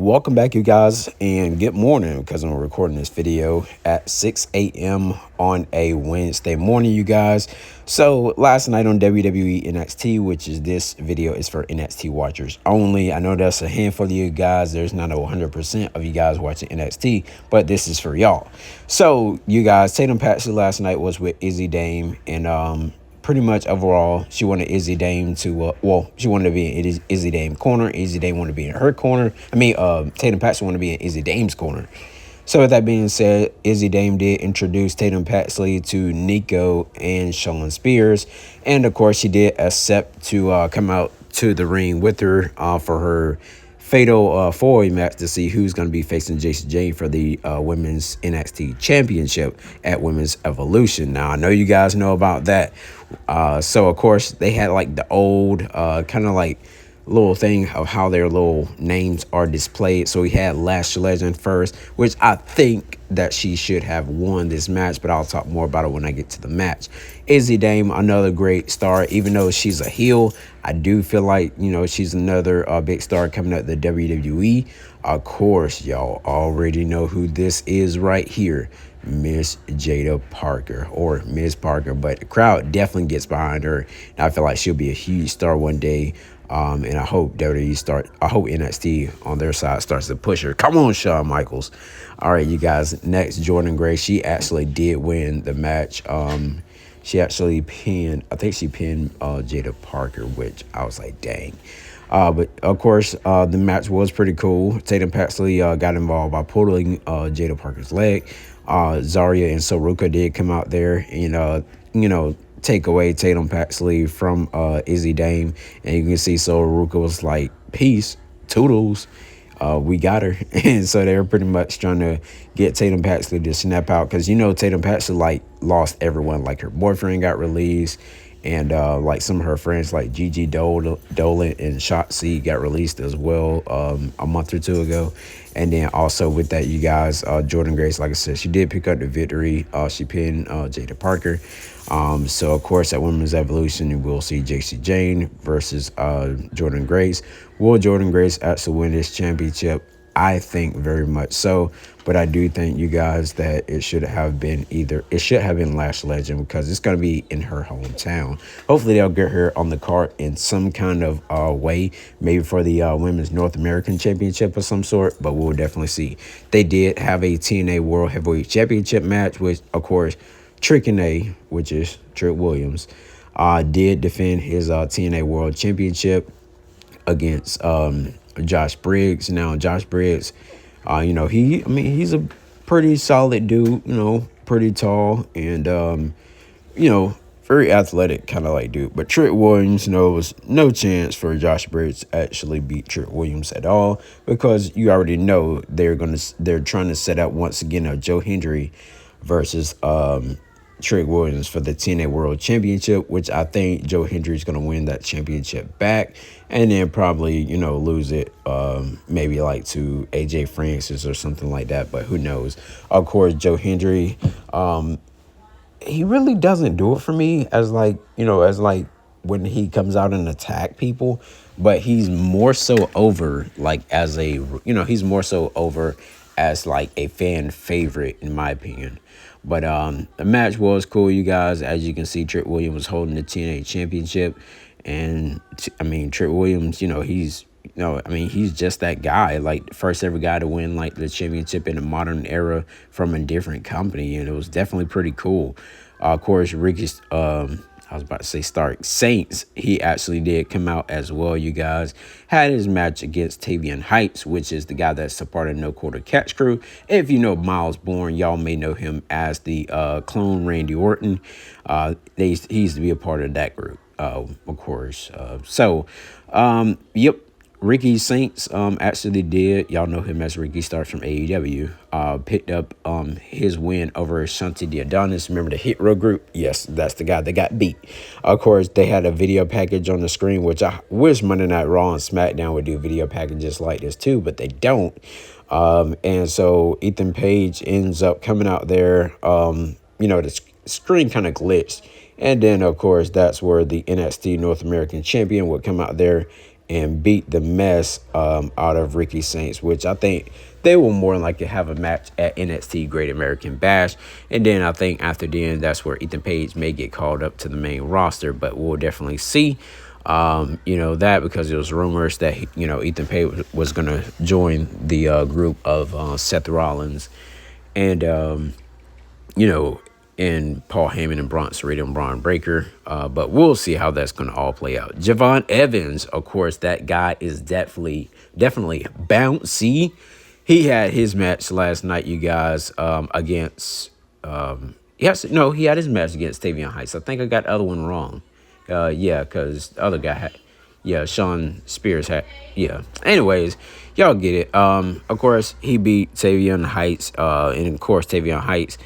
Welcome back, you guys, and good morning because I'm recording this video at 6 a.m. on a Wednesday morning, you guys. So last night on WWE NXT, which is this video is for NXT watchers only. I know that's a handful of you guys. There's not 100% of you guys watching NXT, but this is for y'all. So you guys, Tatum Paxley last night was with Izzy Dame, and pretty much overall, she wanted Izzy Dame to, she wanted to be in Izzy Dame corner. Izzy Dame wanted to be in her corner. Tatum Paxley wanted to be in Izzy Dame's corner. So with that being said, Izzy Dame did introduce Tatum Paxley to Nico and Shawn Spears. And of course, she did accept to come out to the ring with her for her fatal four-way match to see who's going to be facing Jacy Jayne for the Women's NXT Championship at Women's Evolution. Now, I know you guys know about that. So, of course, they had like the old kind of like little thing of how their little names are displayed. So we had Lash Legend first, which I think that she should have won this match, but I'll talk more about it when I get to the match. Izzy Dame, another great star. Even though she's a heel, I do feel like, you know, she's another big star coming up the WWE. Of course, y'all already know who this is right here. Miss Jada Parker, or Miss Parker, but the crowd definitely gets behind her. And I feel like she'll be a huge star one day. And I hope NXT on their side starts to push her. Come on, Shawn Michaels. All right, you guys. Next, Jordynne Grace. She actually did win the match. She actually pinned, I think she pinned Jada Parker, which I was like, dang. But of course, the match was pretty cool. Tatum Paxley got involved by pulling Jada Parker's leg. Zarya and Saruka did come out there and take away Tatum Paxley from Izzy Dame, and you can see Saruka was like, peace, toodles, we got her. And so they were pretty much trying to get Tatum Paxley to snap out, because Tatum Paxley like lost everyone. Like her boyfriend got released, and like some of her friends like Gigi Dolan and Shotzi got released as well a month or two ago. And then also with that, you guys, Jordynne Grace, like I said, she did pick up the victory. She pinned Jada Parker. So of course at Women's Evolution, we'll see Jacy Jayne versus Jordynne Grace. Will Jordynne Grace actually win this championship? I think very much so, but I do think, you guys, that it should have been Lash Legend, because it's going to be in her hometown. Hopefully they'll get her on the card in some kind of way, maybe for the Women's North American Championship of some sort, but we'll definitely see. They did have a TNA World Heavyweight Championship match, which, of course, Trick and A, which is Trick Williams, did defend his TNA World Championship against Josh Briggs. Now, Josh Briggs, he's a pretty solid dude, pretty tall and, very athletic kind of like dude. But Trick Williams, was no chance for Josh Briggs to actually beat Trick Williams at all, because you already know they're trying to set up once again a Joe Hendry versus Trick Williams for the TNA World Championship, which I think Joe Hendry is going to win that championship back, and then probably, lose it maybe like to AJ Francis or something like that, but who knows. Of course, Joe Hendry, he really doesn't do it for me as when he comes out and attack people, but he's more so over like as he's more so over as like a fan favorite, in my opinion. But the match was cool, you guys. As you can see, Trick Williams was holding the TNA Championship. And, Trick Williams, he's just that guy. Like, the first ever guy to win, like, the championship in a modern era from a different company. And it was definitely pretty cool. Of course, Ricky's... I was about to say Stark Saints. He actually did come out as well, you guys. Had his match against Tavion Heights, which is the guy that's a part of No Quarter Catch Crew. If you know Miles Bourne, y'all may know him as the clone Randy Orton. He used to be a part of that group, of course. Yep. Ricky Saints actually did, y'all know him as Ricky Starks from AEW, picked up his win over Shanti Adonis. Remember the Hit Row group? Yes, that's the guy that got beat. Of course, they had a video package on the screen, which I wish Monday Night Raw and SmackDown would do video packages like this too, but they don't. And so Ethan Page ends up coming out there. The screen kind of glitched. And then, of course, that's where the NXT North American Champion would come out there and beat the mess out of Ricky Saints, which I think they will more than likely have a match at NXT Great American Bash. And then I think after then, that's where Ethan Page may get called up to the main roster, but we'll definitely see. That because it was rumors that, Ethan Page was going to join the group of Seth Rollins and, you know, and Paul Heyman and Bronson Reed and Braun Breaker. But we'll see how that's going to all play out. Javon Evans, of course, that guy is definitely bouncy. He had his match last night, you guys, against, he had his match against Tavion Heights. I think I got the other one wrong. Because the other guy had, Sean Spears had, Anyways, y'all get it. Of course, he beat Tavion Heights, and of course, Tavion Heights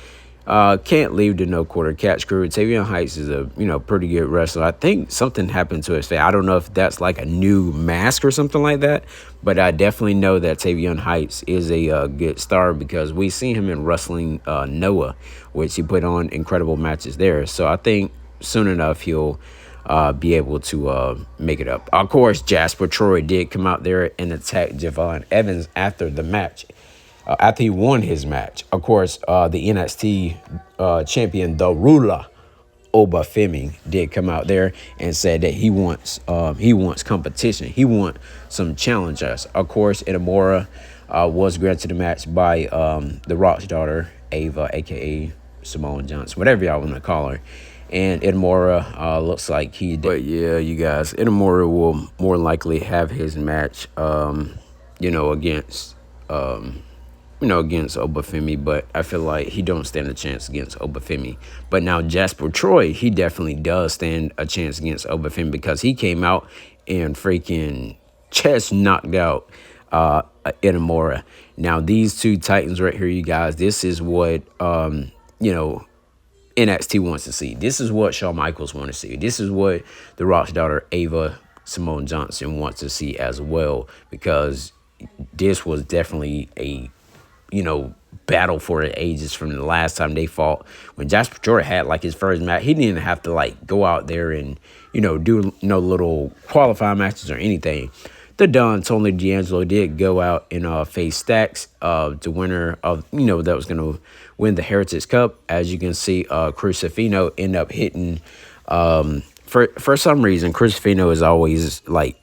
can't leave the no quarter catch crew. Tavion Heights is a pretty good wrestler. I think something happened to his face. I don't know if that's like a new mask or something like that, but I definitely know that Tavion Heights is a good star because we seen him in Wrestling Noah, which he put on incredible matches there. So I think soon enough he'll be able to make it up. Of course, Jasper Troy did come out there and attack Javon Evans after the match. After he won his match, of course, the NXT champion, the Ruler, Obafemi, did come out there and said that he wants competition. He wants some challengers. Of course, Inamura was granted a match by the Rock's daughter, Ava, a.k.a. Simone Johnson, whatever y'all want to call her. And Inamura looks like he did. But yeah, you guys, Inamura will more likely have his match, against Obafemi, but I feel like he don't stand a chance against Obafemi. But now Jasper Troy, he definitely does stand a chance against Obafemi because he came out and freaking chest knocked out Inamura. Now these two Titans right here, you guys, this is what NXT wants to see. This is what Shawn Michaels wants to see. This is what the Rock's daughter, Ava Simone Johnson, wants to see as well, because this was definitely a battle for the ages from the last time they fought. When Jasper Troy had like his first match, he didn't have to like go out there and do no little qualifying matches or anything. The Don Tony D'Angelo did go out and face Stacks, the winner of that was gonna win the Heritage Cup. As you can see, Crucifino end up hitting. For some reason, Crucifino is always like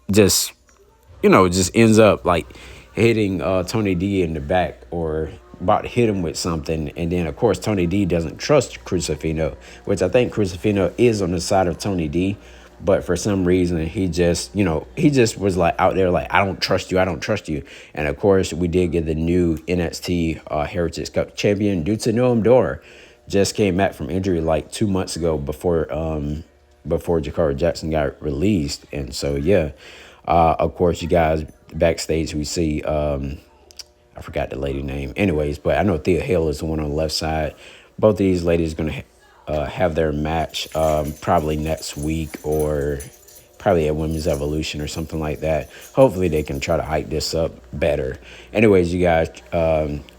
just ends up like hitting Tony D in the back or about to hit him with something. And then, of course, Tony D doesn't trust Crucifino, which I think Crucifino is on the side of Tony D. But for some reason, he just was like out there like, I don't trust you. And, of course, we did get the new NXT Heritage Cup champion, due to Noam Dar. Just came back from injury like 2 months ago before Jakara Jackson got released. And so, yeah, of course, you guys, backstage we see I forgot the lady name, anyways, but I know Thea Hale is the one on the left side. Both of these ladies are going to have their match probably next week or probably at Women's Evolution or something like that. Hopefully they can try to hype this up better. Anyways, you guys,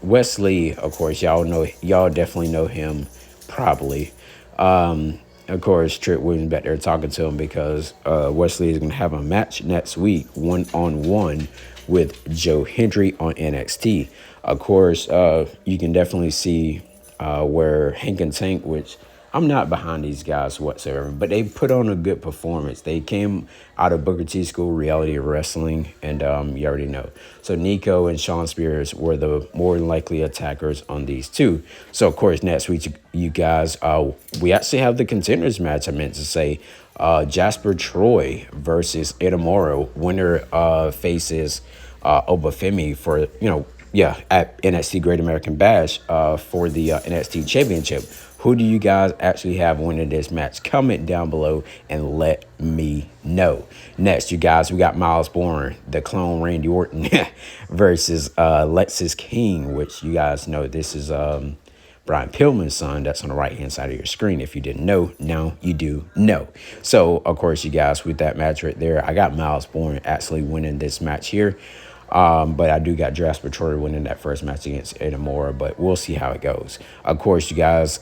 Wesley, of course, y'all definitely know him probably. Of course, Trick Williams back there talking to him because Wesley is going to have a match next week, 1-on-1 with Joe Hendry on NXT. Of course, you can definitely see where Hank and Tank, which I'm not behind these guys whatsoever, but they put on a good performance. They came out of Booker T School Reality of Wrestling, and you already know. So Nico and Sean Spears were the more likely attackers on these two. So, of course, next week, you guys, we actually have the contenders match, I meant to say. Jasper Troy versus Inamura. Winner faces Obafemi for, at NXT Great American Bash for the NXT Championship. Who do you guys actually have winning this match? Comment down below and let me know. Next, you guys, we got Miles Bourne, the clone Randy Orton, versus Lexis King, which you guys know this is Brian Pillman's son. That's on the right-hand side of your screen. If you didn't know, now you do know. So, of course, you guys, with that match right there, I got Miles Bourne actually winning this match here. But I do got Jasper Troy winning that first match against Edamora, but we'll see how it goes. Of course, you guys,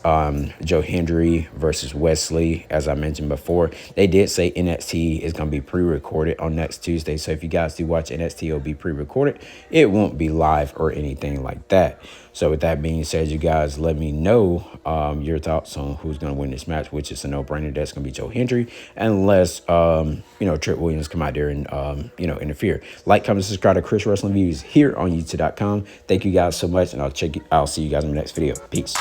Joe Hendry versus Wesley, as I mentioned before, they did say NXT is going to be pre-recorded on next Tuesday. So if you guys do watch NXT, it'll be pre-recorded. It won't be live or anything like that. So with that being said, you guys let me know your thoughts on who's going to win this match, which is a no-brainer. That's going to be Joe Hendry, unless, Tripp Williams come out there and, interfere. Like, comment, subscribe to Chris Wrestling Views here on YouTube.com. Thank you guys so much, and I'll see you guys in the next video. Peace.